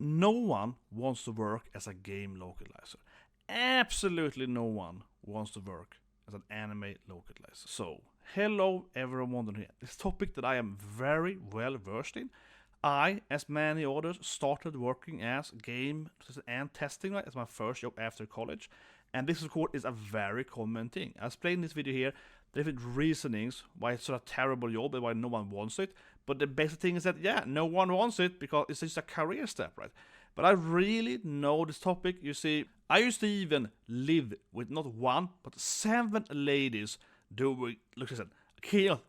No one wants to work as a game localizer. Absolutely no one wants to work as an anime localizer. So, hello everyone here. This topic that I am very well versed in. I, as many others, started working as game and testing as my first job after college. And this, of course, is a very common thing. I explained in this video here different reasonings why it's such a terrible job and why no one wants it. But the basic thing is that, yeah, no one wants it because it's just a career step, right? But I really know this topic. You see, I used to even live with not one, but 7 ladies doing, look at that,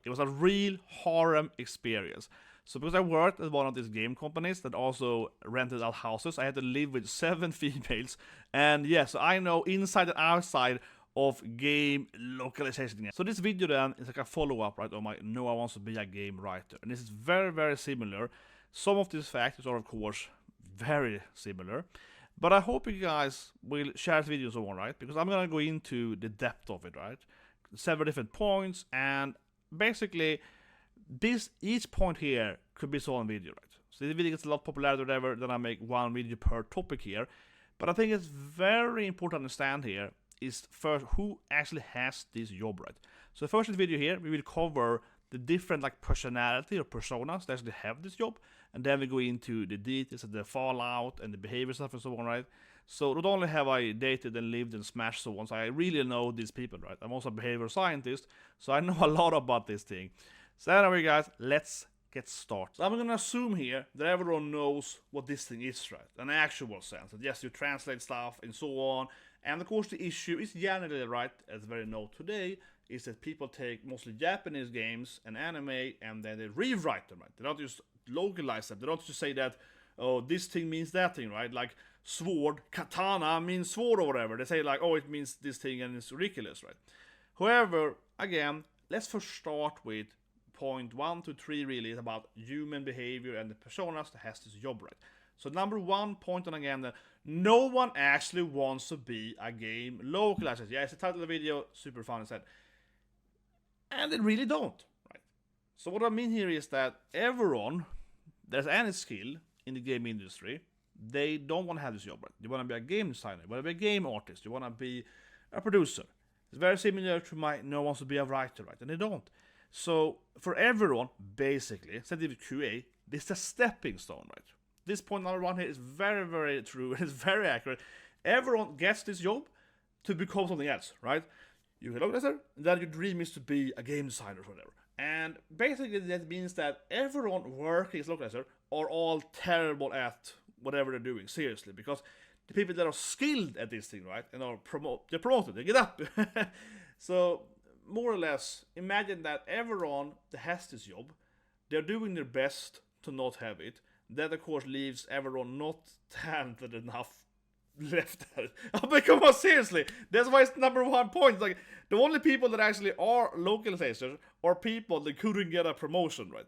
it was a real harem experience. So because I worked at one of these game companies that also rented out houses, I had to live with 7 females. And yes, I know inside and outside of game localization. So this video then is like a follow-up, right, on my Noah wants to be a game writer. And this is very, very similar. Some of these factors are, of course, very similar. But I hope you guys will share this video so on, right? Because I'm going to go into the depth of it, right? Several different points, and basically each point here could be solved on video, right? So this video gets a lot of popularity or whatever, then I make one video per topic here. But I think it's very important to understand here is first who actually has this job, right? So first in the video here, we will cover the different like personality or personas that actually have this job, and then we go into the details of the fallout and the behavior stuff and so on, right? So not only have I dated and lived and smashed so on, so I really know these people, right? I'm also a behavioral scientist, so I know a lot about this thing. So anyway guys, let's get started. So I'm gonna assume here that everyone knows what this thing is, right? An actual sense. That yes, you translate stuff and so on. And of course the issue is generally, right, as very know today, is that people take mostly Japanese games and anime and then they rewrite them, right? They don't just localize them. They don't just say that, oh, this thing means that thing, right? Like sword, katana means sword or whatever. They say like, oh, it means this thing and it's ridiculous, right? However, again, let's first start with point 1 to 3 really is about human behavior and the personas that has this job, right? So number 1 point on again that no one actually wants to be a game localizer. Yeah, it's the title of the video, super fun, I said. And they really don't, right? So what I mean here is that everyone there's any skill in the game industry, they don't want to have this job, right? You want to be a game designer, you want to be a game artist, you want to be a producer. It's very similar to my no one wants to be a writer, right? And they don't. So for everyone, basically, instead of QA, this is a stepping stone, right? This point number 1 here is very, very true. It's very accurate. Everyone gets this job to become something else, right? You're a localizer, and then your dream is to be a game designer or whatever. And basically that means that everyone working as localizer are all terrible at whatever they're doing, seriously, because the people that are skilled at this thing, right, and they're promoted, they get up. So more or less, imagine that everyone that has this job, they're doing their best to not have it. That, of course, leaves everyone not talented enough left at it. But come on, seriously, that's why it's number 1 point. It's like, the only people that actually are localizers are people that couldn't get a promotion, right?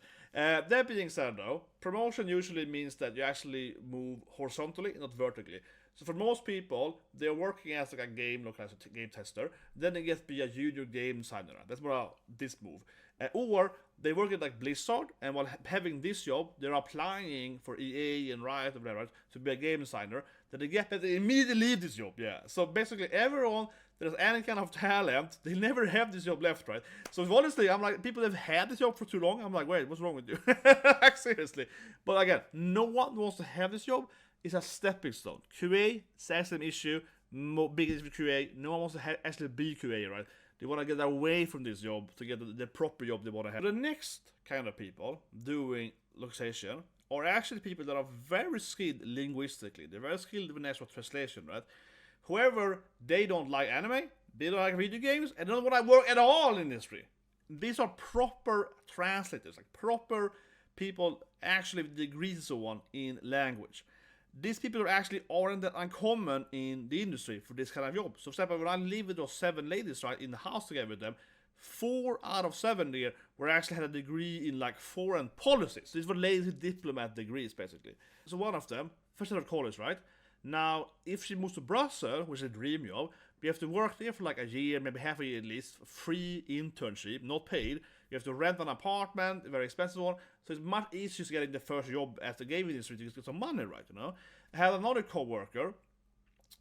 That being said, though, promotion usually means that you actually move horizontally, not vertically. So for most people, they're working as like a game localizer, game tester, then they get to be a junior game designer. That's more this move. Or they work at like Blizzard, and while having this job, they're applying for EA and Riot or whatever, right, to be a game designer. Then they get that they immediately leave this job, yeah. So basically everyone that has any kind of talent, they never have this job left, right? So honestly, I'm like, people that have had this job for too long, I'm like, wait, what's wrong with you? Like, seriously. But again, no one wants to have this job. It's a stepping stone. QA, that's an issue. Big issue with QA. No one wants to actually be QA, right? They want to get away from this job to get the proper job they want to have. The next kind of people doing localization are actually people that are very skilled linguistically. They're very skilled with natural translation, right? However, they don't like anime, they don't like video games, and they don't want to work at all in the industry. These are proper translators, like proper people actually with degrees and so on in language. These people are actually aren't that uncommon in the industry for this kind of job. So for example, when I live with those 7 ladies, right, in the house together with them, 4 out of 7 there were actually had a degree in like foreign policies. These were ladies with diplomat degrees, basically. So one of them, first year of college, right? Now, if she moves to Brussels, which is a dream job, we have to work there for like a year, maybe half a year at least, free internship, not paid. You You have to rent an apartment, a very expensive one. So it's much easier to get in the first job at the game industry to get some money, right? I had another coworker.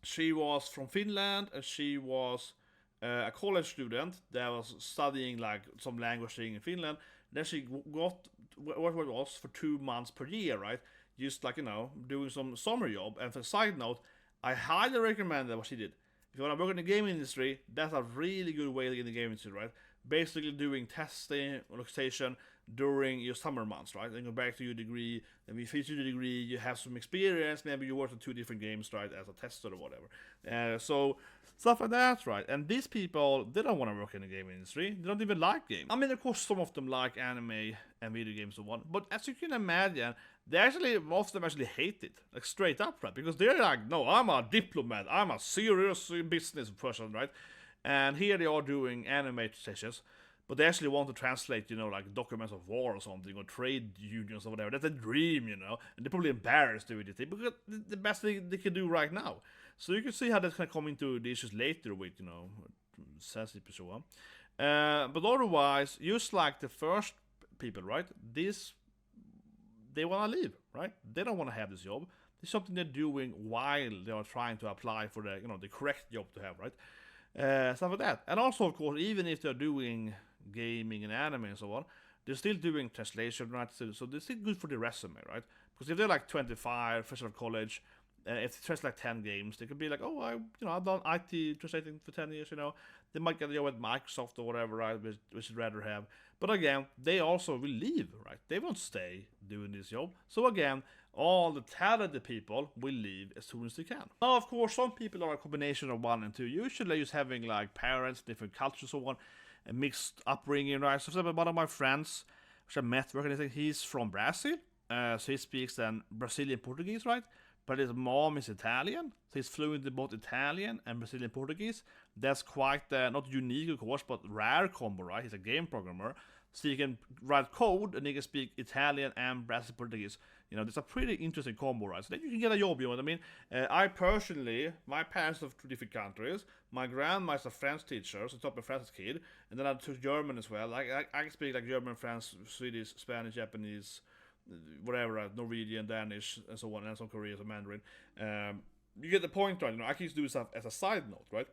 She was from Finland, and she was a college student that was studying like some language thing in Finland. Then she got what it was for 2 months per year, right? Just like doing some summer job. And for a side note, I highly recommend that what she did. If you want to work in the game industry, that's a really good way to get in the game industry, right? Basically doing testing or localization during your summer months, right? Then go back to your degree, then you finish your degree, you have some experience, maybe you worked on 2 different games, right, as a tester or whatever. So stuff like that, right? And these people, they don't want to work in the game industry. They don't even like games. I mean, of course, some of them like anime and video games and so on, but as you can imagine, most of them actually hate it, like straight up, right? Because they're like, no, I'm a diplomat, I'm a serious business person, right? And here they are doing anime sessions, but they actually want to translate, like documents of war or something, or trade unions or whatever. That's a dream, and they're probably embarrassed doing it because the best thing they can do right now. So you can see how that's going to come into the issues later with, censorship and so on. But otherwise, just like the first people, right? They want to leave, right? They don't want to have this job. It's something they're doing while they are trying to apply for the correct job to have, right? Stuff like that. And also, of course, even if they're doing gaming and anime and so on, they're still doing translation, right? So they're still good for the resume, right? Because if they're like 25, fresh out of college, if they translate like 10 games, they could be like, oh, I've done IT translating for 10 years, They might get a job at Microsoft or whatever, right? Which I'd rather have. But again, they also will leave, right? They won't stay doing this job. So again, all the talented people will leave as soon as they can. Now, of course, some people are a combination of 1 and 2. Usually just having like parents, different cultures, so on, a mixed upbringing, right? So one of my friends, which I met working, he's from Brazil. So he speaks then Brazilian Portuguese, right? But his mom is Italian, so he's fluent in both Italian and Brazilian Portuguese. That's quite, not unique of course, but rare combo, right? He's a game programmer, so he can write code and he can speak Italian and Brazilian Portuguese. It's a pretty interesting combo, right? So then you can get a job, you know what I mean? I personally, my parents are from 2 different countries. My grandma is a French teacher, so I taught my French as a kid. And then I took German as well. I can speak like German, French, Swedish, Spanish, Japanese, whatever, Norwegian, Danish, and so on, and some Korean, some Mandarin. You get the point, right? I can just do stuff as a side note, right?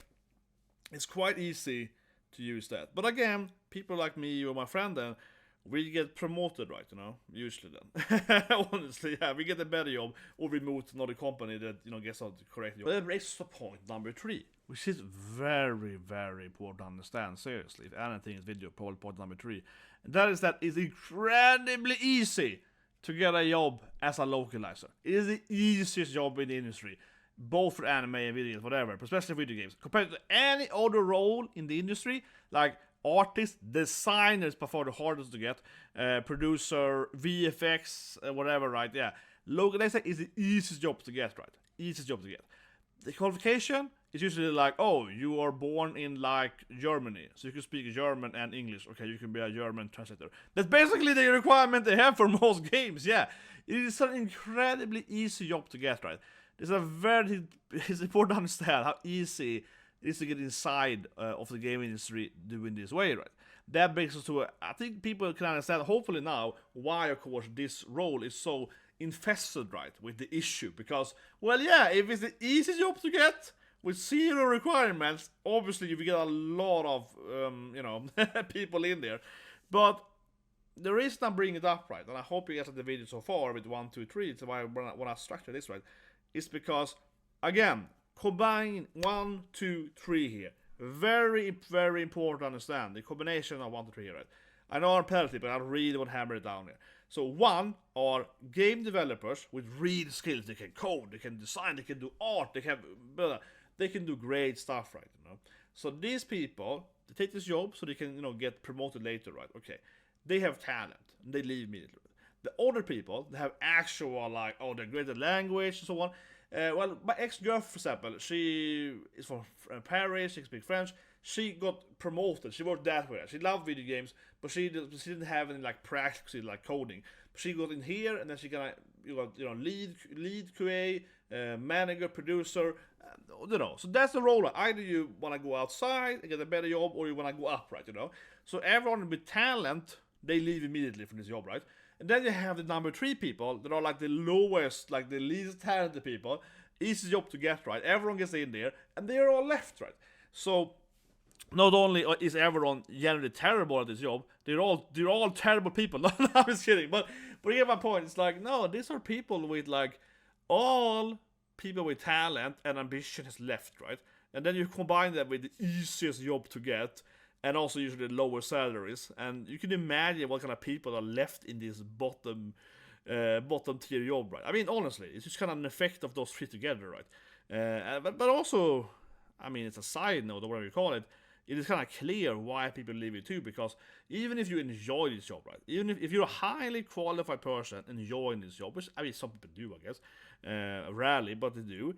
It's quite easy to use that. But again, people like me or my friend then, we get promoted, right? Usually then. Honestly, yeah, we get a better job, or we move to another company that, gets out the correct job. But that raises the point number 3, which is very, very important to understand, seriously. If anything is video, point number 3. And that is that it's incredibly easy to get a job as a localizer. It is the easiest job in the industry, both for anime and video games, whatever, especially video games. Compared to any other role in the industry, like artist, designers, by far the hardest to get, producer, VFX, whatever, right? Yeah, localizer is the easiest job to get, right? Easiest job to get. The qualification is usually like, oh, you are born in like Germany, so you can speak German and English. Okay, you can be a German translator. That's basically the requirement they have for most games. Yeah, it is an incredibly easy job to get, right? It's important to understand how easy it is to get inside of the game industry doing this way, right? That brings us to, I think people can understand, hopefully now, why, of course, this role is so infested, right, with the issue. Because, well, yeah, if it's the easiest job to get, with 0 requirements, obviously you will get a lot of, people in there. But the reason I'm bringing it up, right, and I hope you guys have the video so far with 1, 2, 3, it's why when I structure this, right, is because, again, combine 1, 2, 3 here. Very, very important to understand the combination of 1, 2, 3 here, right? I know I'm repetitive, but I really want to hammer it down here. So 1 are game developers with real skills. They can code, they can design, they can do art, they can do great stuff, right? So these people, they take this job so they can, get promoted later, right? Okay, they have talent, and they leave immediately. The older people, they have actual, like, oh, they're great at language and so on. Well, my ex-girlfriend, for example, she is from Paris, she can speak French. she got promoted. She worked that way. She loved video games, but she didn't have any like practice like coding. But she got in here, and then she got lead QA, manager, producer, So that's the role. Right? Either you want to go outside and get a better job, or you want to go up, right? So everyone with talent, they leave immediately from this job, right? And then you have the number 3 people that are like the lowest, like the least talented people. Easy job to get, right? Everyone gets in there, and they're all left, right? So not only is everyone generally terrible at this job, they're all terrible people. No, I'm just kidding. But you get my point. It's like, no, these are people with like all people with talent and ambition is left, right? And then you combine that with the easiest job to get, and also usually lower salaries, and you can imagine what kind of people are left in this bottom tier job, right? I mean, honestly, it's just kind of an effect of those 3 together, right? But also, I mean, it's a side note or whatever you call it. It is kind of clear why people leave it too, because even if you enjoy this job, right? Even if you're a highly qualified person enjoying this job, which I mean some people do, I guess, rarely, but they do.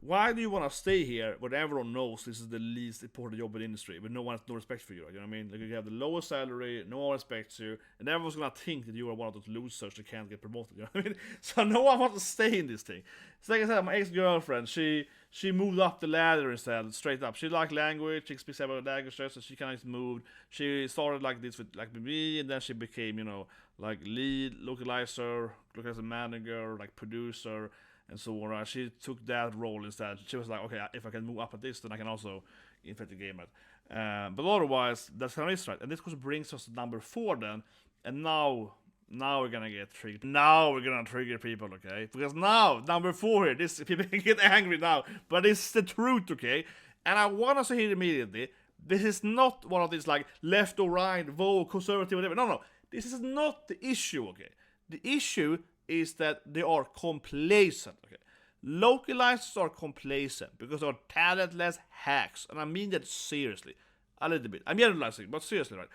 Why do you want to stay here when everyone knows this is the least important job in the industry, but no one has no respect for you, right? You know what I mean? Like, you have the lowest salary, no one respects you, and everyone's gonna think that you are one of those losers that can't get promoted. You know what I mean? So no one wants to stay in this thing. It's like I said, my ex-girlfriend, she moved up the ladder instead, straight up. She liked language, she speaks several languages, so she kind of moved. She started like this with like me, and then she became, like lead localizer manager, like producer, and so on. She took that role instead. She was like, okay, if I can move up at this, then I can also infect the game, right? But otherwise, that's kind of it, right? And this brings us to number 4 then. And now we're gonna get triggered. Now we're gonna trigger people, okay? Because now, number 4 here, this people can get angry now, but it's the truth, okay? And I want to say here immediately, this is not one of these like left or right, vote, conservative, whatever. No. This is not the issue, okay? The issue is that they are complacent, okay? Localizers are complacent because they're talentless hacks, and I mean that seriously. A little bit. I'm generalizing, but seriously, right?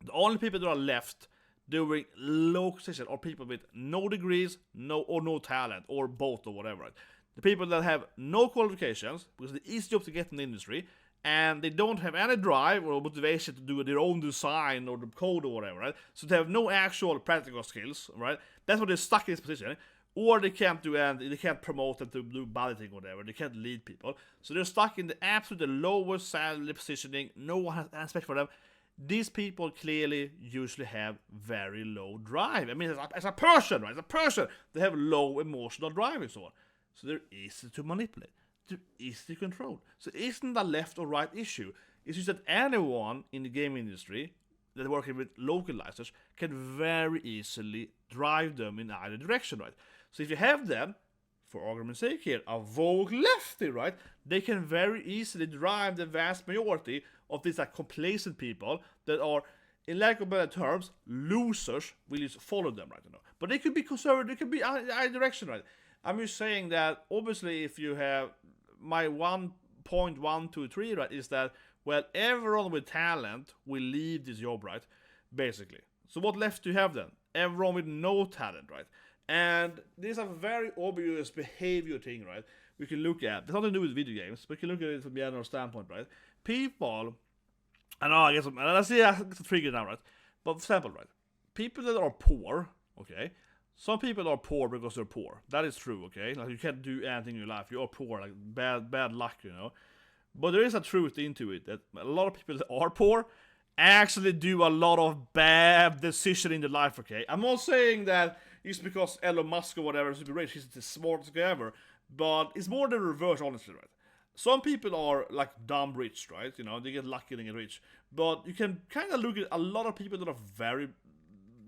The only people that are left doing localization are people with no degrees, no talent, or both, or whatever, right? The people that have no qualifications, because it's the easy job to get in the industry, and they don't have any drive or motivation to do their own design or the code or whatever, right? So they have no actual practical skills, right? That's why they're stuck in this position. Or they can't do anything, they can't promote and to do balloting or whatever, they can't lead people. So they're stuck in the absolute lowest salary positioning, no one has any respect for them. These people clearly usually have very low drive. I mean, as a person, right? As a person, they have low emotional drive and so on. So they're easy to manipulate. They're easy to control. So it isn't a left or right issue. It's just that anyone in the game industry that working with localizers can very easily drive them in either direction, right? So if you have them, for argument's sake here, a vogue lefty, right? They can very easily drive the vast majority of these like complacent people that are, in lack of better terms, losers. Will just follow them, right? But they could be conservative, they could be either direction, right? I'm just saying that obviously if you have my 1.123, right, is that, well, everyone with talent will leave this job, right? Basically. So what left do you have then? Everyone with no talent, right? And this is a very obvious behavior thing, right? We can look at. It's nothing to do with video games, but we can look at it from the general standpoint, right? People, I know, I guess, let's see, it's a trigger now, right? But for example, right? People that are poor, okay? Some people are poor because they're poor. That is true, okay? Like, you can't do anything in your life. You're poor, like bad luck, But there is a truth into it that a lot of people that are poor actually do a lot of bad decisions in their life, okay? I'm not saying that it's because Elon Musk or whatever is super rich, he's the smartest guy ever, but it's more the reverse, honestly, right? Some people are like dumb rich, right? They get lucky and get rich. But you can kind of look at a lot of people that are very,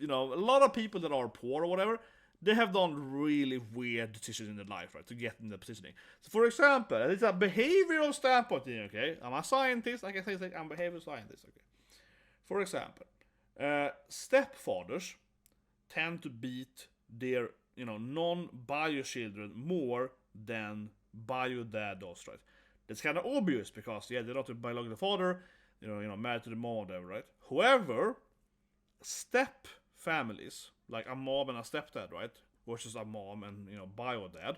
a lot of people that are poor or whatever, they have done really weird decisions in their life, right, to get in the positioning. So, for example, it's a behavioral standpoint here, okay? I'm a scientist, I can say I'm a behavioral scientist, okay? For example, stepfathers tend to beat their, non-bio children more than bio dad does, right? That's kind of obvious because, yeah, they're not a biological father, married to the mom or whatever, right? However, step families, like a mom and a stepdad, right, versus a mom and, bio dad,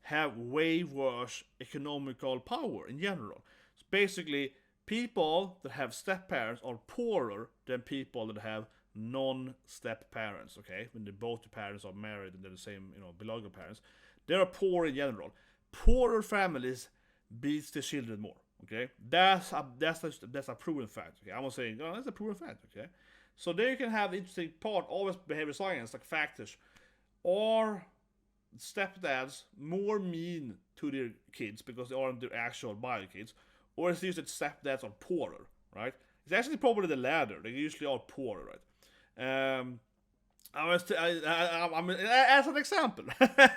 have way worse economical power in general. So basically, people that have step parents are poorer than people that have non-step parents. Okay, when both the parents are married and they're the same, biological parents, they are poor in general. Poorer families beats the children more. Okay, that's a proven fact. Okay, I'm not saying that's a proven fact. Okay, so there you can have the interesting part. Always behavior science, like factors. Are stepdads more mean to their kids because they aren't their actual bio kids, or is it just that stepdads are poorer, right? It's actually probably the latter. They usually are poorer, right? As an example,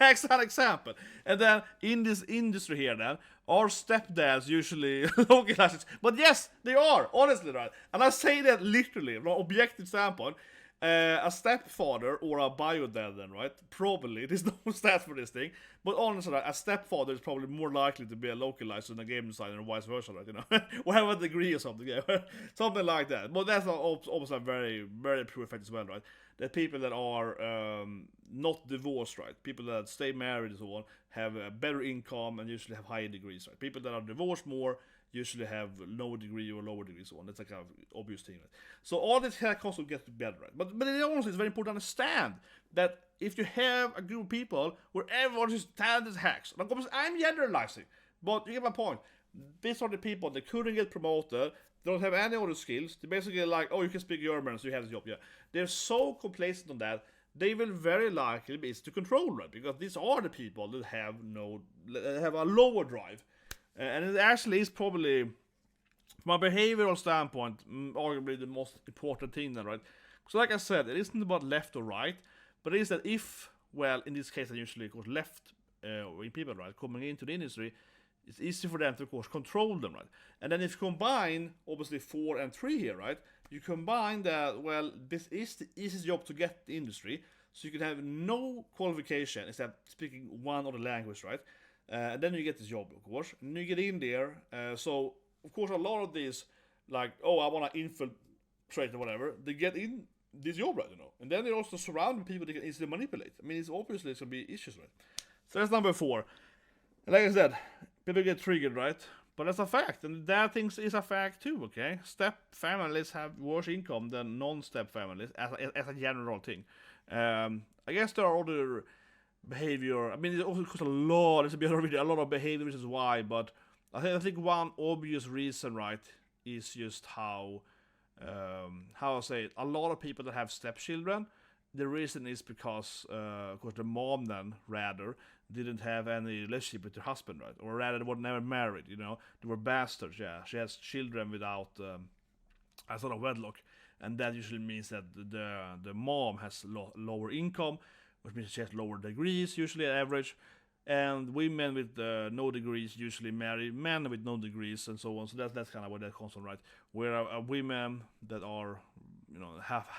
as an example, and then in this industry here, then are stepdads usually localizers? But yes, they are, honestly, right? And I say that literally from an objective standpoint. A stepfather or a bio dad, then, right? Probably there's no stats for this thing, but honestly, right, a stepfather is probably more likely to be a localizer than a game designer, or vice versa, right? Or have a degree or something, yeah, something like that. But that's almost a very, very true effect as well, right? That people that are not divorced, right? People that stay married and so on have a better income and usually have higher degrees, right? People that are divorced more usually have lower degree or lower degree, so on. That's a kind of obvious thing, right? So all this here concept gets to better, right? But it also is very important to understand that if you have a group of people where everyone is talented hacks, like I'm generalizing, but you get my point. These are the people that couldn't get promoted, they don't have any other skills. They're basically like, oh, you can speak German, so you have the job, yeah. They're so complacent on that, they will very likely be easy to control, right? Because these are the people that have a lower drive. And it actually is probably, from a behavioral standpoint, arguably the most important thing then, right? So like I said, it isn't about left or right, but it is that if, well, in this case, I usually call left people, right, coming into the industry, it's easy for them to, of course, control them, right? And then if you combine, obviously, 4 and 3 here, right, you combine that, well, this is the easiest job to get the industry, so you can have no qualification except speaking one other language, right? And then you get this job, of course, and you get in there. So, of course, a lot of these, like, oh, I want to infiltrate or whatever, they get in this job, right, and then they're also surrounded with people they can easily manipulate. I mean, it's obviously going to be issues, right? So that's number 4. And like I said, people get triggered, right? But that's a fact, and that thing is a fact too, okay? Step families have worse income than non-step families, as a general thing. I guess there are other behavior. I mean, it also costs a lot. There's a lot of behavior, which is why. But I think one obvious reason, right, is just how I say it. A lot of people that have stepchildren, the reason is because, of course, the mom then rather didn't have any relationship with her husband, right, or rather they were never married. They were bastards. Yeah, she has children without a sort of wedlock, and that usually means that the mom has lower income, which means she has lower degrees, usually average, and women with no degrees usually marry men with no degrees and so on. So that's kind of where that comes from, right? Where women that are,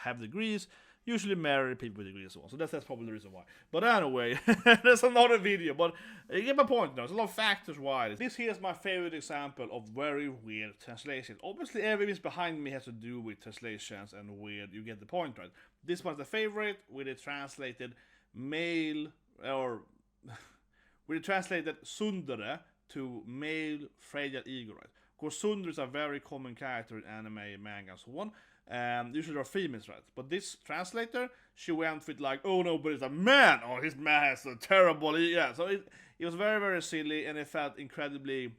have degrees usually marry people with degrees and so on. So that's probably the reason why. But anyway, there's another video. But you get my point now. There's a lot of factors why. This here is my favorite example of very weird translations. Obviously, everything behind me has to do with translations and weird. You get the point, right? This one's the favorite with it translated male, or we translated tsundere to male fragile ego, right? Of course, tsundere is a very common character in anime, manga, and so on. Usually they're females, right? But this translator, she went with like, oh no, but it's a man. Oh, his man has a terrible, yeah. So it was very, very silly, and it felt incredibly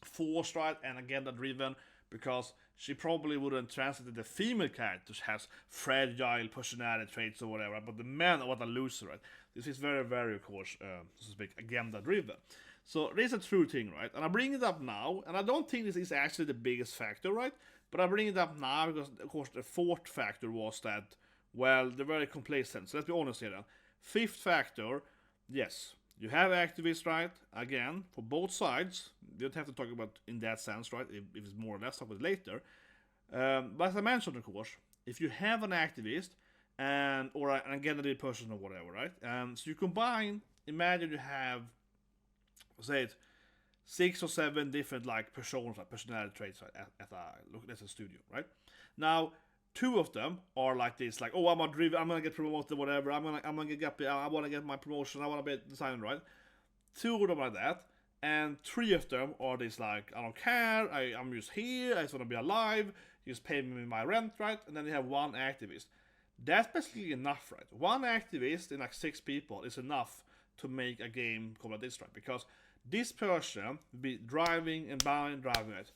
forced, right? And agenda driven, because she probably wouldn't translate the female characters has fragile personality traits or whatever, but the man, what a loser, right? This is very, very, of course, so to speak, agenda driven. So this is a true thing, right? And I bring it up now, and I don't think this is actually the biggest factor, right? But I bring it up now because, of course, the 4th factor was that, well, they're very complacent. So let's be honest here then. 5th factor, yes, you have activists, right? Again, for both sides. You don't have to talk about in that sense, right? If it's more or less, talk about it later. But as I mentioned, of course, if you have an activist or an agenda person or whatever, right? So you combine, imagine you have, say it, 6 or 7 different like personas, like personality traits at a studio, right? Now, 2 of them are like this, like, oh, I'm gonna get promoted, whatever. I want to get my promotion. I want to be a designer, right? 2 of them like that. and 3 of them are this like, I don't care, I'm just here, I just want to be alive, you just pay me my rent, right? And then you have 1 activist. That's basically enough, right? 1 activist in like 6 people is enough to make a game called like this, right? Because this person will be driving and driving, right?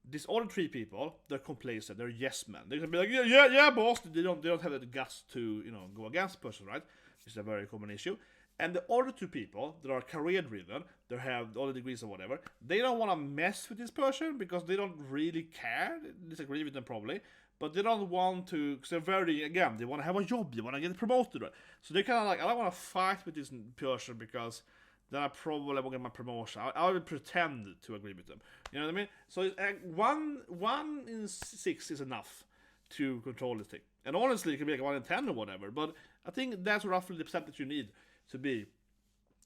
These other 3 people, they're complacent, they're yes men. They're gonna be like, yeah, boss. They don't have the guts to, go against the person, right? Which is a very common issue. And the other 2 people that are career driven, they have all the degrees or whatever, they don't want to mess with this person because they don't really care. They disagree with them probably, but they don't want to, because they're very, again, they want to have a job, they want to get promoted, right? So they're kind of like, I don't want to fight with this person because then I probably won't get my promotion. I will pretend to agree with them. You know what I mean? So it's, one in 6 is enough to control this thing. And honestly, it can be like 1 in 10 or whatever, but I think that's roughly the percentage you need to be.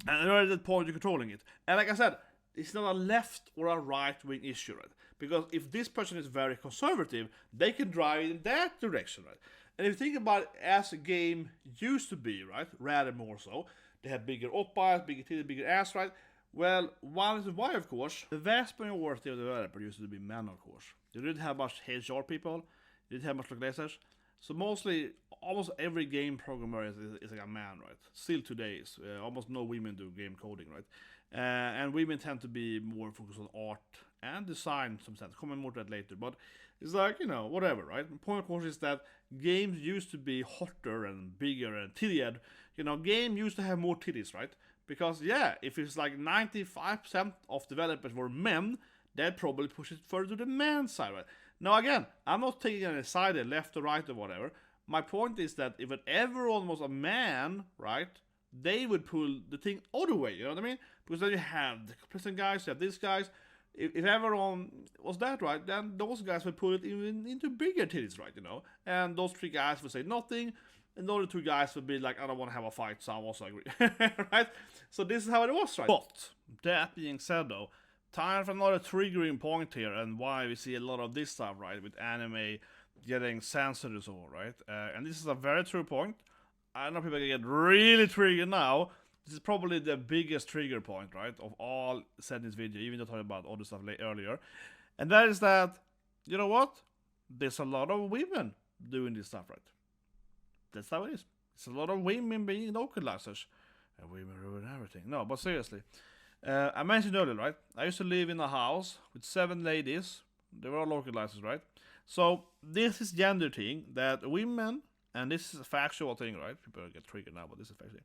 And at that point, you're controlling it. And like I said, it's not a left or a right-wing issue, right? Because if this person is very conservative, they can drive in that direction, right? And if you think about it as a game used to be, right? Rather more so, they had bigger OPPAIs, bigger titties, bigger ass, right? Well, one is why, of course, the vast majority of the developers used to be men, of course. They didn't have much HR people, they didn't have much localizers. So mostly, almost every game programmer is like a man, right? Still today, almost no women do game coding, right? And women tend to be more focused on art and design, in some sense. Comment more to that later, but it's like, whatever, right? The point, of course, is that games used to be hotter and bigger and tittied. Game used to have more titties, right? Because, yeah, if it's like 95% of developers were men, they'd probably push it further to the men's side, right? Now, again, I'm not taking any side, left or right or whatever. My point is that if everyone was a man, right, they would pull the thing all the way, you know what I mean? Because then you have the Complacent guys, you have these guys. If everyone was that, right, then those guys would pull it even into bigger titties, right, And those 3 guys would say nothing, and the other 2 guys would be like, I don't want to have a fight, so I also agree, right? So this is how it was, right? But, that being said though, time for another triggering point here, and why we see a lot of this stuff, right, with anime getting censored and so on, right? And this is a very true point. I know people can get really triggered now. This is probably the biggest trigger point, right, of all said in this video, even though I talked about other stuff earlier. And that is that, you know what? There's a lot of women doing this stuff, right? That's how it is. It's a lot of women being localizers. And women ruin everything. No, but seriously. I mentioned earlier, right? I used to live in a house with 7 ladies. They were all localizers, right? So this is gender thing that women, and this is a factual thing, right? People get triggered now, but this is factual.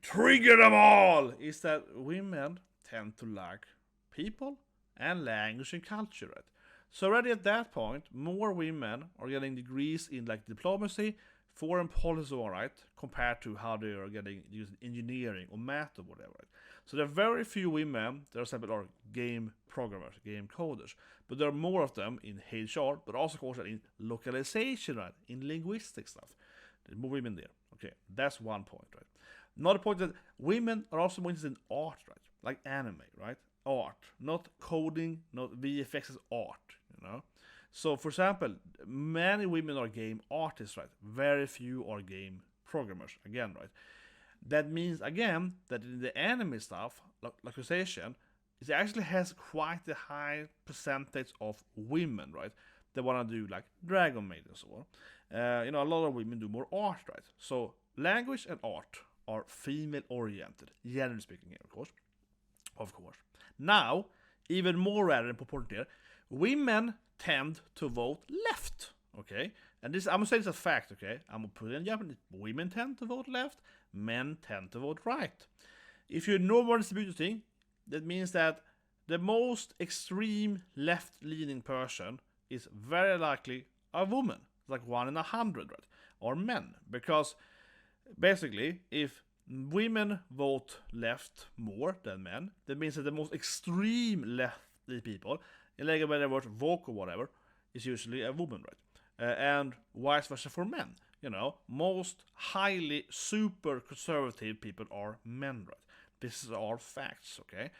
Trigger them all! Is that women tend to lack people and language and culture, right? So already at that point, more women are getting degrees in like diplomacy, foreign policy, all right, compared to how they are getting using engineering or math or whatever. Right? So there are very few women that are game programmers, game coders, but there are more of them in HR, but also of course in localization, right, in linguistic stuff. There's more women there. Okay, that's one point, right? Another point that women are also more interested in art, right? Like anime, right? Art, not coding, not VFX, is art, So, for example, many women are game artists, right? Very few are game programmers, again, right? That means, again, that in the anime stuff, localization, it actually has quite a high percentage of women, right? They want to do like Dragon Maid and so on. A lot of women do more art, right? So, language and art are female-oriented, generally speaking here, of course. Of course. Now, even more rather than important here, women tend to vote left, okay? And this, I'm going to say this as a fact, okay? I'm going to put it in Japanese. Women tend to vote left, men tend to vote right. If you know more distributed thing, that means that the most extreme left-leaning person is very likely a woman. It's like 1 in 100, right? Or men, because basically, if women vote left more than men, that means that the most extreme left people, in like a better word, woke or whatever, is usually a woman, right? And vice versa for men. Most highly super conservative people are men, right? This is all facts, okay?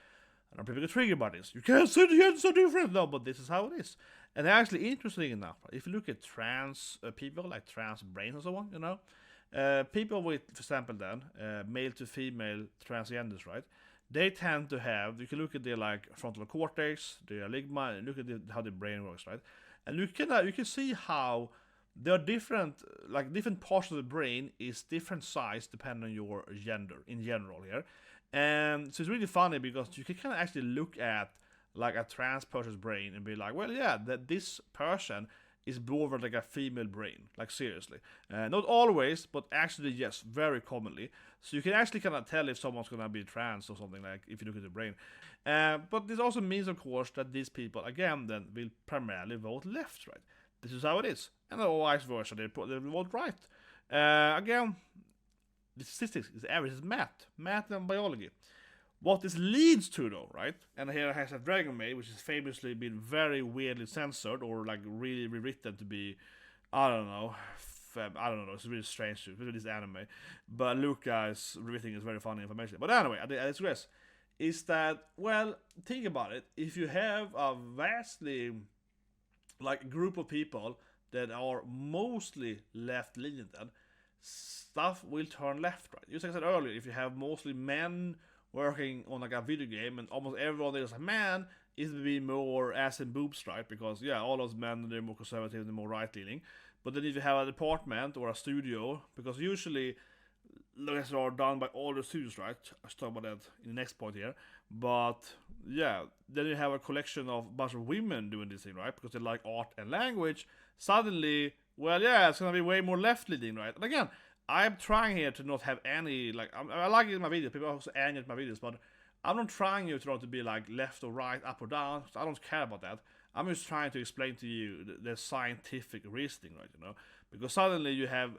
And people get triggered by this. You can't say the gender so different. No, but this is how it is. And actually, interesting enough, if you look at trans people, like trans brains and so on, people with, for example, then male to female transgenders, right? they tend to have, you can look at their like frontal cortex, their ligma, and look at how the brain works, right? And you can see how there are different parts of the brain is different size depending on your gender in general here. And so it's really funny because you can kind of actually look at like a trans person's brain and be like, well, yeah, that this person is born with like a female brain, like seriously. Not always, but actually yes, very commonly. So you can actually kind of tell if someone's gonna be trans or something, like if you look at the brain. But this also means, of course, that these people again then will primarily vote left, right? This is how it is, and vice versa, they vote right. Again, the statistics is average, is math and biology. What this leads to, though, right? And here has a Dragon Maid, which has famously been very weirdly censored or like really rewritten to be, I don't know. It's really strange with this anime. But Luca's everything is very funny information. But anyway, I digress. Is that, well, think about it. If you have a vastly like group of people that are mostly left leaning, then stuff will turn left, right? Just like I said earlier, if you have mostly men working on like a video game and almost everyone that is a man is to be more ass and boobs, right? Because yeah, all those men, they're more conservative, they're more right leaning. But then if you have a department or a studio, because usually localizers are done by all the studios, right? I'll talk about that in the next point here. But yeah, then you have a collection of a bunch of women doing this thing, right? Because they like art and language. Suddenly, well, yeah, it's gonna be way more left leaning, right? And again, I'm trying here to not have any, like, I like it in my videos, people also animate my videos, but I'm not trying you to not to be like left or right, up or down, I don't care about that. I'm just trying to explain to you the scientific reasoning, right, you know? Because suddenly you have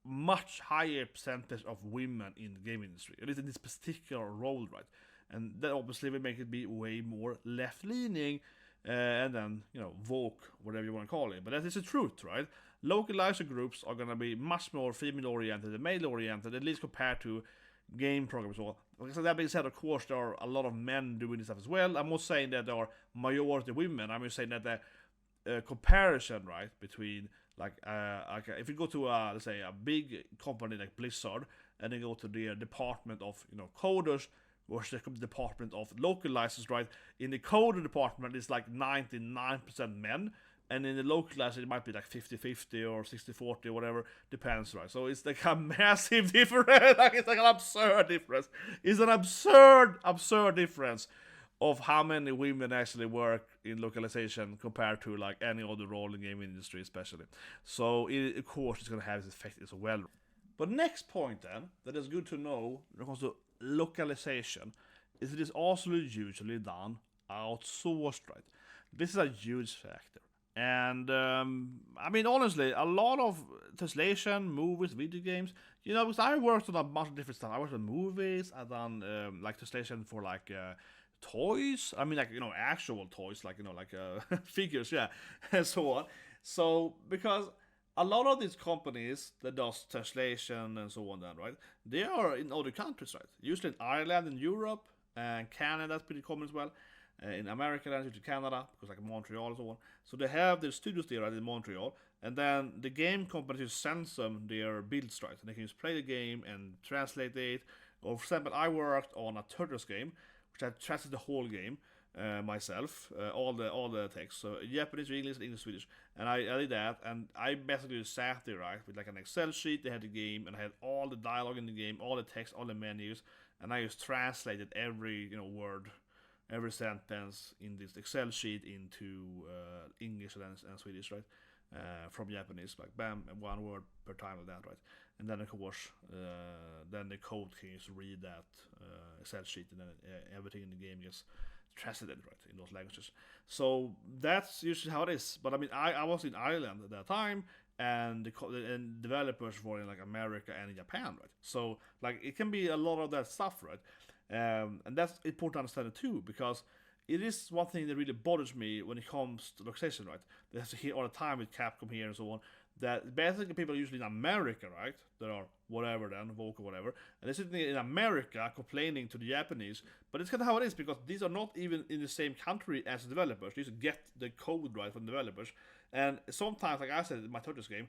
much higher percentage of women in the game industry, at least in this particular role, right? And that obviously will make it be way more left-leaning, and then, you know, woke, whatever you want to call it. But that is the truth, right? Localizer groups are going to be much more female-oriented and male-oriented, at least compared to game programs. So that being said, of course, there are a lot of men doing this stuff as well. I'm not saying that there are majority women. I'm just saying that the comparison, right, between like if you go to let's say a big company like Blizzard and then go to their department of, you know, coders versus the department of localizers, right? In the coder department, it's like 99% men. And in the localizer, it might be like 50-50 or 60-40 or whatever, depends, right? So it's like a massive difference. Like it's like an absurd difference. It's an absurd difference of how many women actually work in localization compared to like any other role in the game industry, especially. So of course, it's gonna have this effect as well. But next point then, that is good to know when it comes to localization, is it is also usually done outsourced, right? This is a huge factor. And I mean, honestly, a lot of translation, movies, video games, you know, because I worked on a bunch of different stuff. I worked on movies, I've done like translation for like toys. I mean, like, you know, actual toys, like, you know, like figures, yeah, and so on. So, because a lot of these companies that does translation and so on, then, right, they are in other countries, right? Usually in Ireland, in Europe, and Canada's pretty common as well. In America, then to Canada, because like Montreal and so on. So they have their studios there, right, in Montreal, and then the game companies send them their builds, right, and they can just play the game and translate it. Or for example, I worked on a Turtles game, which I translated the whole game myself, all the text, so Japanese, English, Swedish, and I did that, and I basically sat there, right, with like an Excel sheet. They had the game, and I had all the dialogue in the game, all the text, all the menus, and I just translated every, you know, word, every sentence in this Excel sheet into English and Swedish, right? From Japanese, like bam, one word per time of that, right? And then of course, then the code can just read that Excel sheet, and then everything in the game gets translated, right, in those languages. So that's usually how it is. But I mean, I was in Ireland at that time, and and developers were in like America and Japan, right? So like it can be a lot of that stuff, right? And that's important to understand it too, because it is one thing that really bothers me when it comes to localization, right? They have to hear all the time with Capcom here and so on, that basically people are usually in America, right? That are whatever then, vocal whatever, and they're sitting in America complaining to the Japanese, but it's kind of how it is, because these are not even in the same country as the developers. They just get the code right from the developers, and sometimes, like I said in my Turtles game,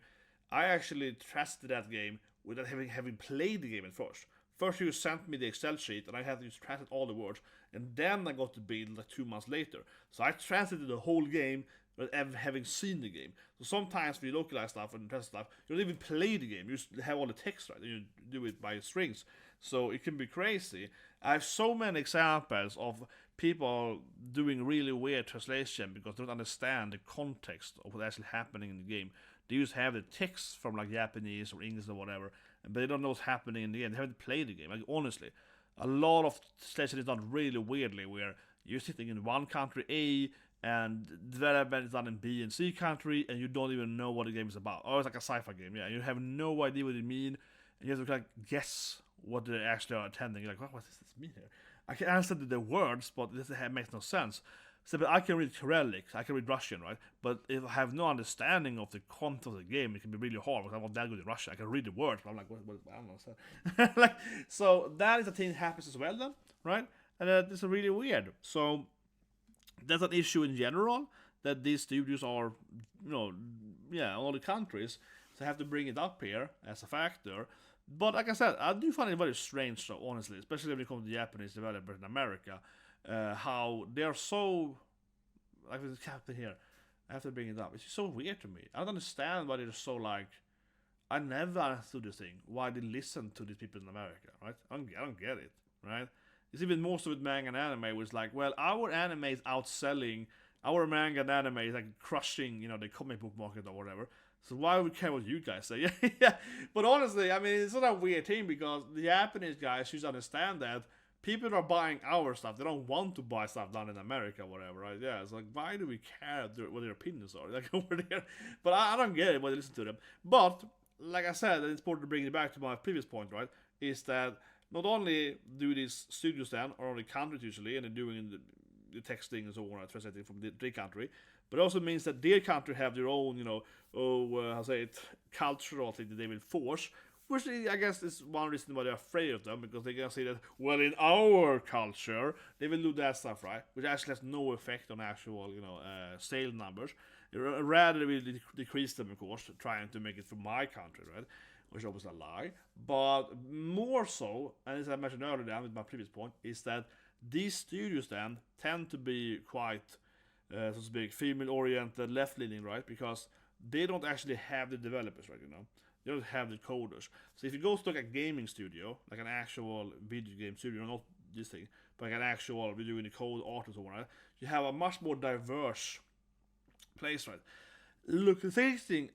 I actually trusted that game without having played the game at first. First you sent me the Excel sheet, and I had to translate all the words, and then I got the build like 2 months later. So I translated the whole game without having seen the game. So sometimes when you localize stuff and test stuff, you don't even play the game. You just have all the text, right? And you do it by strings. So it can be crazy. I have so many examples of people doing really weird translation because they don't understand the context of what's actually happening in the game. They just have the text from like Japanese or English or whatever, but they don't know what's happening in the game. They haven't played the game. Like honestly, a lot of translation is done really weirdly, where you're sitting in one country A and development is done in B and C country, and you don't even know what the game is about. Oh, it's like a sci-fi game, yeah. You have no idea what it means, and you have to like guess what they actually are attending. You're like, what does this mean here? I can understand the words, but this makes no sense. So, but I can read Cyrillic, I can read Russian, right? But if I have no understanding of the content of the game, it can be really hard because I'm not that good in Russian. I can read the words, but I'm like, what I don't know. Like, so that is a thing that happens as well then, right? And it's really weird. So that's an issue in general, that these studios are, all the countries, so I have to bring it up here as a factor. But like I said, I do find it very strange, though, honestly, especially when it comes to Japanese developers in America, how they're so, like this captain here, I have to bring it up. It's just so weird to me. I don't understand why they're so like, I never understood this thing, why they listen to these people in America, right? I don't get it, right? It's even more so with manga and anime, where it's like, well, our anime is outselling, our manga and anime is like crushing, the comic book market or whatever. So why would we care what you guys say? Yeah. But honestly, I mean, it's not a weird thing because the Japanese guys should understand that people are buying our stuff. They don't want to buy stuff done in America or whatever, right? Yeah, it's like, why do we care what their opinions are? Like, over there. But I don't get it when they listen to them. But, like I said, it's important to bring it back to my previous point, right? Is that not only do these studios then, or only countries usually, and they're doing the texting and so on, translating from their country, but it also means that their country have their own, cultural thing that they will force, which I guess is one reason why they're afraid of them, because they can say that, well, in our culture, they will do that stuff, right? Which actually has no effect on actual, sale numbers. Rather, they will decrease them, of course, trying to make it for my country, right? Which is obviously a lie. But more so, and as I mentioned earlier with my previous point, is that these studios then tend to be quite, so to speak, female-oriented, left-leaning, right? Because they don't actually have the developers, right? They don't have the coders. So if you go to like a gaming studio, like an actual video game studio, not this thing, but like an actual video in the code, art and so on, right? You have a much more diverse place, right? Localization,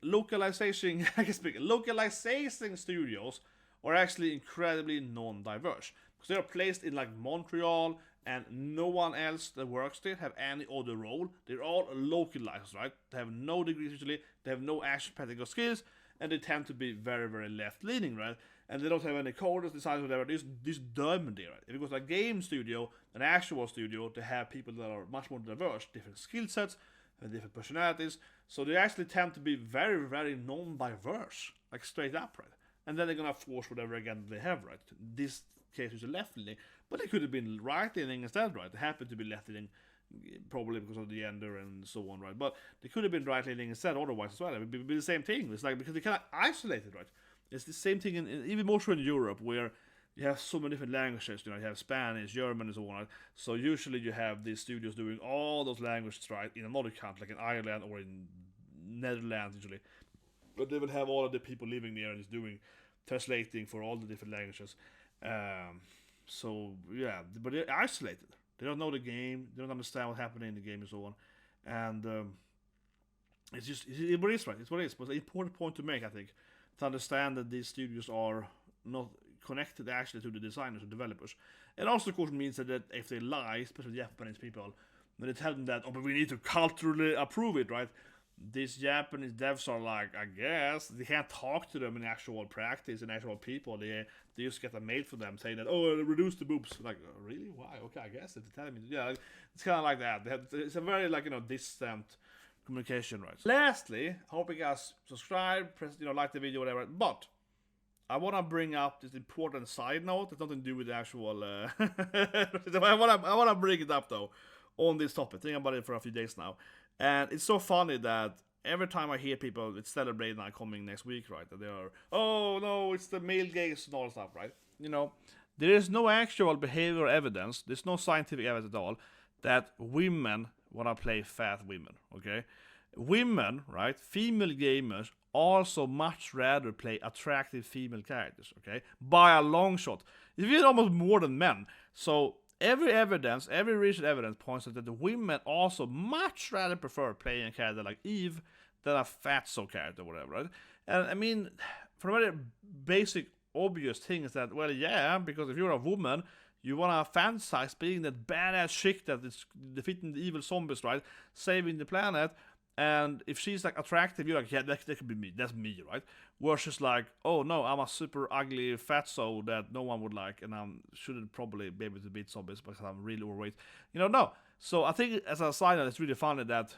I can speak. Localization studios are actually incredibly non-diverse because they are placed in like Montreal, and no one else that works there have any other role. They're all localizers, right? They have no degrees usually, they have no actual practical skills, and they tend to be very, very left-leaning, right? And they don't have any coders, designers, whatever. This dumb there, right? If you go to a game studio, an actual studio, they have people that are much more diverse, different skill sets, and different personalities. So they actually tend to be very, very non-diverse, like straight up, right? And then they're gonna force whatever again they have, right? This case is left-leaning, but they could have been right-leaning instead, right? They happen to be left-leaning, probably because of the gender and so on, right? But they could have been right-leaning instead, otherwise as well. It would be the same thing. It's like, because they kind of isolated, right? It's the same thing even more so in Europe, where you have so many different languages. You have Spanish, German, and so on. Right? So usually you have these studios doing all those languages, right, in another country, like in Ireland or in Netherlands usually. But they will have all of the people living there and is doing translating for all the different languages. So yeah, but they're isolated. They don't know the game. They don't understand what's happening in the game and so on. And it's just what it is, right? It's what it is. But it's an important point to make, I think, to understand that these studios are not connected actually to the designers or developers. It also, of course, means that if they lie, especially Japanese people, when they tell them that, oh, but we need to culturally approve it, right? These Japanese devs are like, I guess, they can't talk to them in actual practice and actual people. They just get a mail from them saying that, oh, reduce the boobs. Like, oh, really? Why? Okay, I guess if they're telling me, yeah, it's kind of like that. It's a very distant communication, right? Lastly, hope you guys subscribe, press, like the video, whatever. But I want to bring up this important side note. It's nothing to do with the actual. I want to bring it up though on this topic. Think about it for a few days now. And it's so funny that every time I hear people, it's Stellar Blade Night coming next week, right? That they are, oh no, it's the male gaze and all that stuff, right? there is no actual behavioral evidence. There's no scientific evidence at all that women want to play fat women. Okay, women, right? Female gamers also much rather play attractive female characters. Okay, by a long shot. If you're almost more than men. So every recent evidence points out that the women also much rather prefer playing a character like Eve than a fatso character, or whatever, right? And I mean, for a very basic, obvious thing is that, well, yeah, because if you're a woman, you want to fantasize being that badass chick that is defeating the evil zombies, right? Saving the planet. And if she's like attractive, you're like, yeah, that could be me. That's me, right? Versus like, oh no, I'm a super ugly fatso that no one would like, and I shouldn't probably be able to beat zombies because I'm really overweight. No. So I think as a side note, it's really funny that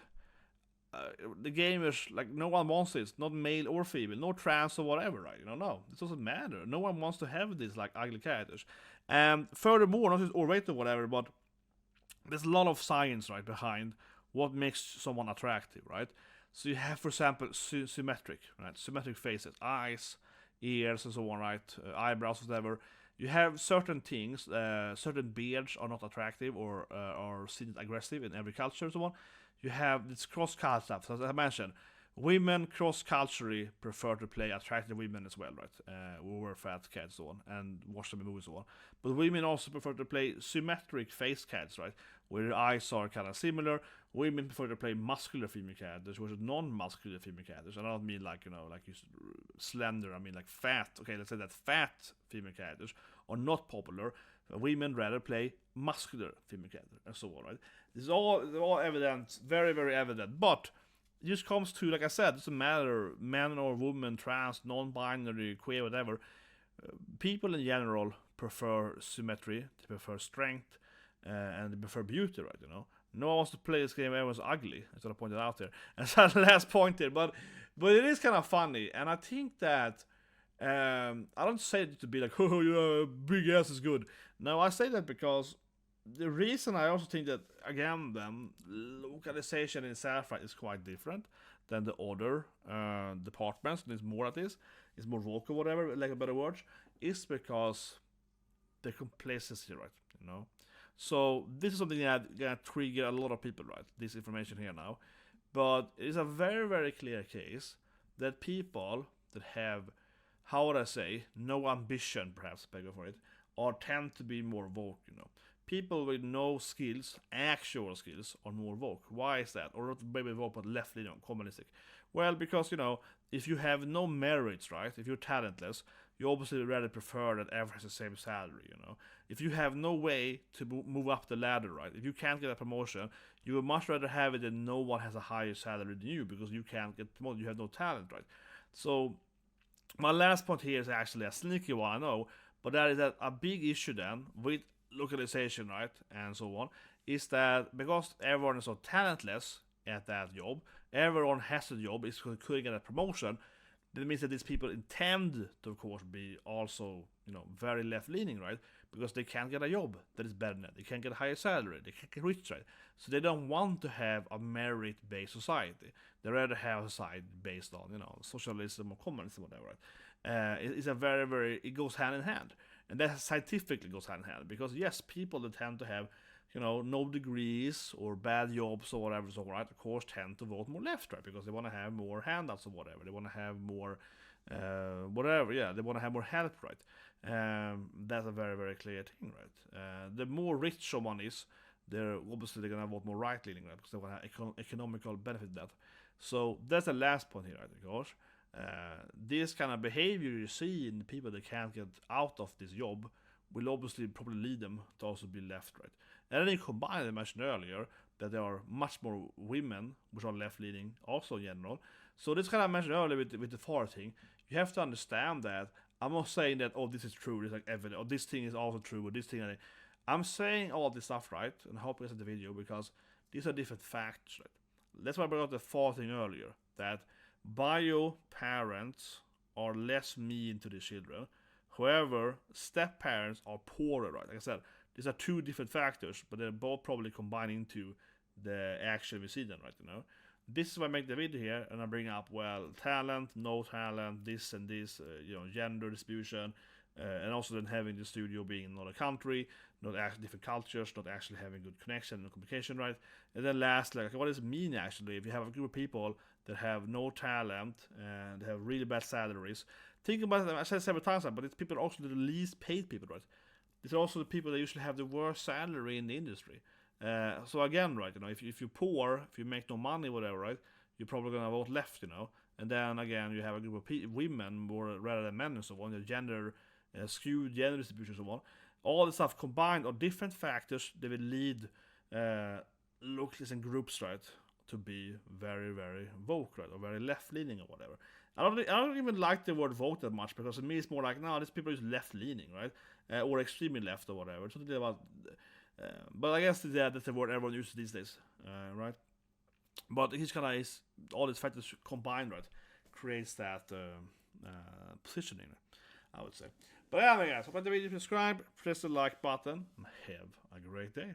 the game is like, no one wants this, not male or female, no trans or whatever, right? No, it doesn't matter. No one wants to have these like ugly characters. And furthermore, not just overweight or whatever, but there's a lot of science, right, behind what makes someone attractive, right? So you have, for example, symmetric faces, eyes, ears, and so on, right? Eyebrows, whatever. You have certain things, certain beards are not attractive or are seen as aggressive in every culture, and so on. You have this cross-culture stuff. So as I mentioned, women cross-culturally prefer to play attractive women as well, right? Who wear fat cats, so on, and watch them in movies, so on. But women also prefer to play symmetric face cats, right? Where their eyes are kind of similar. Women prefer to play muscular female characters versus non-muscular female characters. And I don't mean like, like you slender, I mean like fat. Okay, let's say that fat female characters are not popular. Women rather play muscular female characters, and so on, right? This is all evident, very, very evident. But it just comes to, like I said, it doesn't matter, man or woman, trans, non-binary, queer, whatever. People in general prefer symmetry, they prefer strength, and they prefer beauty, right? No one wants to play this game where everyone's ugly. That's what I pointed out there. And so the last point there. But it is kind of funny. And I think that I don't say it to be like, oh, yeah, big ass is good. No, I say that because the reason I also think that, again, localization in itself, right, is quite different than the other departments. There's more at this. It's more vocal, whatever, like a better word, is because the complacency, right? So this is something that gonna trigger a lot of people, right? This information here now. But it is a very, very clear case that people that have, how would I say, no ambition, perhaps, better for it, or tend to be more vocal, People with no skills, actual skills, are more vocal. Why is that? Or not maybe vocal, but left-leaning, communistic. Well, because, if you have no merits, right? If you're talentless, you obviously rather prefer that everyone has the same salary, If you have no way to move up the ladder, right? If you can't get a promotion, you would much rather have it that no one has a higher salary than you because you can't get promoted, you have no talent, right? So, my last point here is actually a sneaky one, I know, but that is that a big issue then with localization, right, and so on, is that because everyone is so talentless at that job, everyone has a job, is couldn't get a promotion, that means that these people intend to, of course, be also, very left-leaning, right? Because they can't get a job that is better than that. They can't get a higher salary. They can't get rich, right? So they don't want to have a merit-based society. They rather have a society based on, socialism or communism, whatever, right? It's a very, very, it goes hand in hand. And that scientifically goes hand in hand. Because, yes, people that tend to have, no degrees or bad jobs or whatever, so right, of course, tend to vote more left, right? Because they want to have more handouts or whatever. They want to have more, whatever, yeah, they want to have more help, right? That's a very, very clear thing, right? The more rich someone is, they're going to vote more right-leaning, right? Because they want to have economical benefit of that. So that's the last point here, I think, of course. This kind of behavior you see in the people that can't get out of this job will obviously probably lead them to also be left, right? And then you combine, I mentioned earlier, that there are much more women which are left-leaning also in general. So this kind of mentioned earlier with the far thing, you have to understand that I'm not saying that, oh, this is true, this is like evidence, or this thing is also true, or this thing, I'm saying all this stuff, right? And I hope you listen to the video because these are different facts, right? That's why I brought up the far thing earlier, that bio parents are less mean to the children. However, step parents are poorer, right? Like I said, these are two different factors, but they're both probably combining to the action we see then, right? This is why I make the video here, and I bring up, well, talent, no talent, this and this, gender distribution, And also then having the studio being in another country, not actually different cultures, not actually having good connection and communication, right? And then lastly, like, what does it mean actually if you have a group of people that have no talent and they have really bad salaries? Think about it, I said several times, but it's people also the least paid people, right? These are also the people that usually have the worst salary in the industry. So again, right, if you're poor, if you make no money, whatever, right, you're probably gonna vote left, And then again, you have a group of women more rather than men and so on. The gender skewed gender distribution and so on. All this stuff combined are different factors that will lead localization groups, right, to be very, very woke, right, or very left-leaning or whatever. I don't even like the word woke that much, because to me it's more like, no, these people is left-leaning, right, or extremely left or whatever. It's something about, but I guess that's the word everyone uses these days, right? But his kind of is all these factors combined, right, creates that positioning, I would say. But anyway, guys, hope the video subscribe, press the like button, and have a great day.